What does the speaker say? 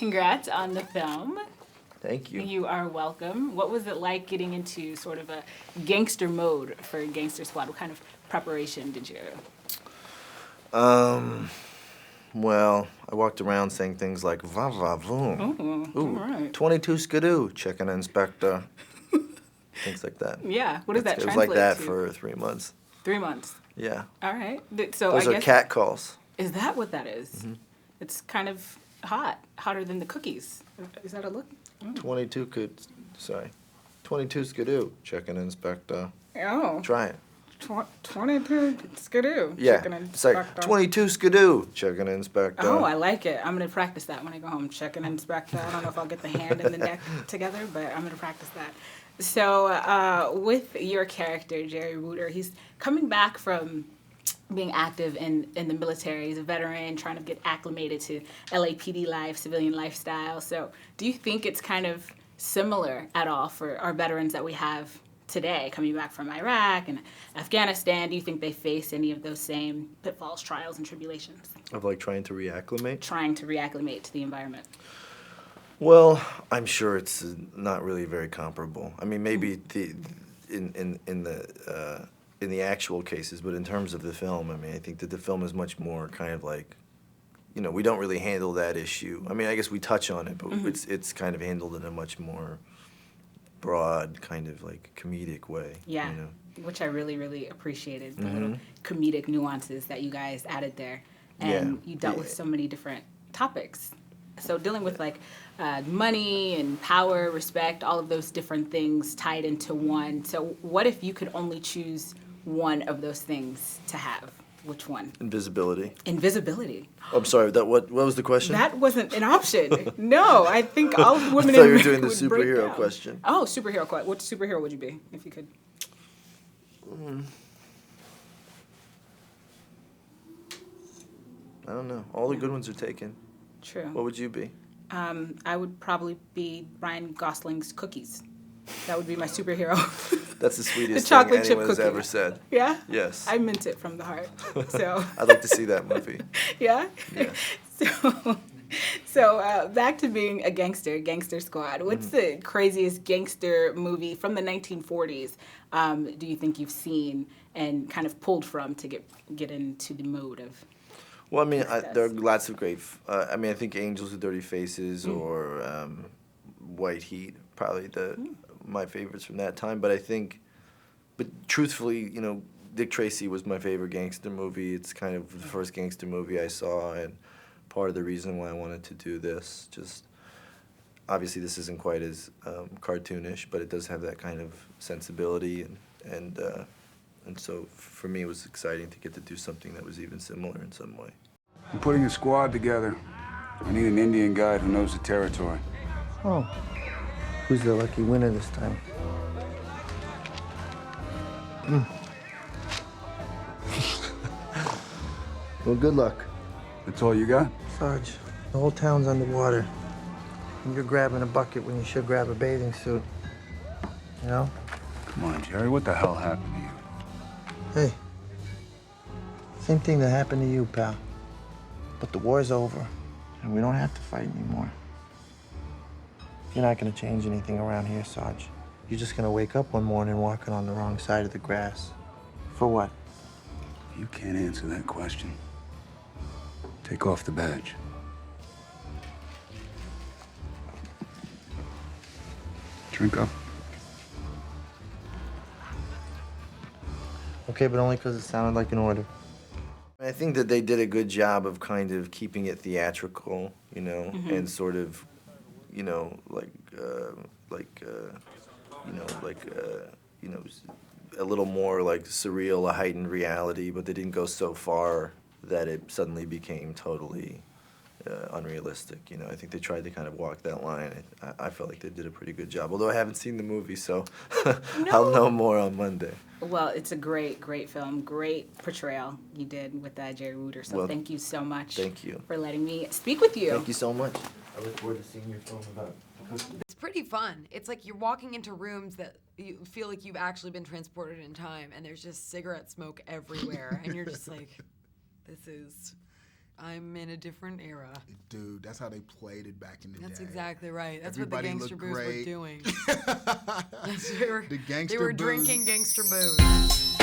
congrats on the film. Thank you. You are welcome. What was it like getting into sort of a gangster mode for Gangster Squad? What kind of preparation did you? Well, I walked around saying things like "va va voom," all right. 22 skidoo, chicken inspector, things like that. Yeah, what does that It was translate like that to? for 3 months. 3 months. Yeah. All right. So Those I are guess cat calls. is that what that is? It's kind of hot, hotter than the cookies. Is that a look? 22 skidoo, chicken inspector. Oh. Try it. 22 skidoo. Yeah. Chicken It's like inspector. 22 skidoo, chicken inspector. Oh, I like it. I'm going to practice that when I go home. Chicken inspector. I don't know if I'll get the hand and the neck together, but I'm going to practice that. So with your character, Jerry Rooter, he's coming back from being active in the military. He's a veteran trying to get acclimated to LAPD life, civilian lifestyle. So do you think it's kind of similar at all for our veterans that we have today coming back from Iraq and Afghanistan? Do you think they face any of those same pitfalls, trials, and tribulations? Of like trying to reacclimate? Trying to reacclimate to the environment. Well, I'm sure it's not really very comparable. I mean, maybe in the actual cases, but in terms of the film, I mean, I think that the film is much more kind of like, we don't really handle that issue. I mean, I guess we touch on it, but it's kind of handled in a much more broad, kind of like comedic way. Yeah, which I really, really appreciated, the little comedic nuances that you guys added there. And you dealt with so many different topics. So dealing with like money and power, respect, all of those different things tied into one. So what if you could only choose one of those things to have? Which one? Invisibility. Invisibility. I'm sorry, what was the question? That wasn't an option. No, I think all women I thought in you were doing the would break superhero down. question. Oh, superhero question. What superhero would you be if you could? I don't know. All the good ones are taken. True. What would you be? I would probably be Ryan Gosling's cookies. That would be my superhero. That's the sweetest chocolate thing chip anyone has cookie. ever said. Yeah? Yes. I meant it from the heart. So I'd like to see that movie. yeah? Yeah. So back to being a gangster, Gangster Squad. What's the craziest gangster movie from the 1940s do you think you've seen and kind of pulled from to get into the mode of? Well, I mean, there are lots of great. I mean, I think Angels with Dirty Faces or White Heat, probably my favorites from that time. But truthfully, Dick Tracy was my favorite gangster movie. It's kind of the first gangster movie I saw, and part of the reason why I wanted to do this. Just obviously, this isn't quite as cartoonish, but it does have that kind of sensibility, and so for me, it was exciting to get to do something that was even similar in some way. I'm putting a squad together. I need an Indian guide who knows the territory. Oh, who's the lucky winner this time? Well, good luck. That's all you got? Sarge, the whole town's underwater. And you're grabbing a bucket when you should grab a bathing suit. You know? Come on, Jerry, what the hell happened to you? Hey, same thing that happened to you, pal. But the war's over, and we don't have to fight anymore. You're not gonna change anything around here, Sarge. You're just gonna wake up one morning walking on the wrong side of the grass. For what? You can't answer that question. Take off the badge. Drink up. Okay, but only because it sounded like an order. I think that they did a good job of kind of keeping it theatrical, and sort of, a little more like surreal, a heightened reality, but they didn't go so far that it suddenly became totally unrealistic. I think they tried to kind of walk that line. I felt like they did a pretty good job, although I haven't seen the movie, so I'll know more on Monday. Well, it's a great, great film. Great portrayal you did with Jerry Rooter. So thank you so much. Thank you for letting me speak with you. Thank you so much. I look forward to seeing your film about cooking. It's pretty fun. It's like you're walking into rooms that you feel like you've actually been transported in time, and there's just cigarette smoke everywhere, and you're just like, this is I'm in a different era. Dude, that's how they played it back in the day. That's exactly right. That's Everybody what the gangster looked booze were great. doing. The gangster They were booze. drinking gangster booze.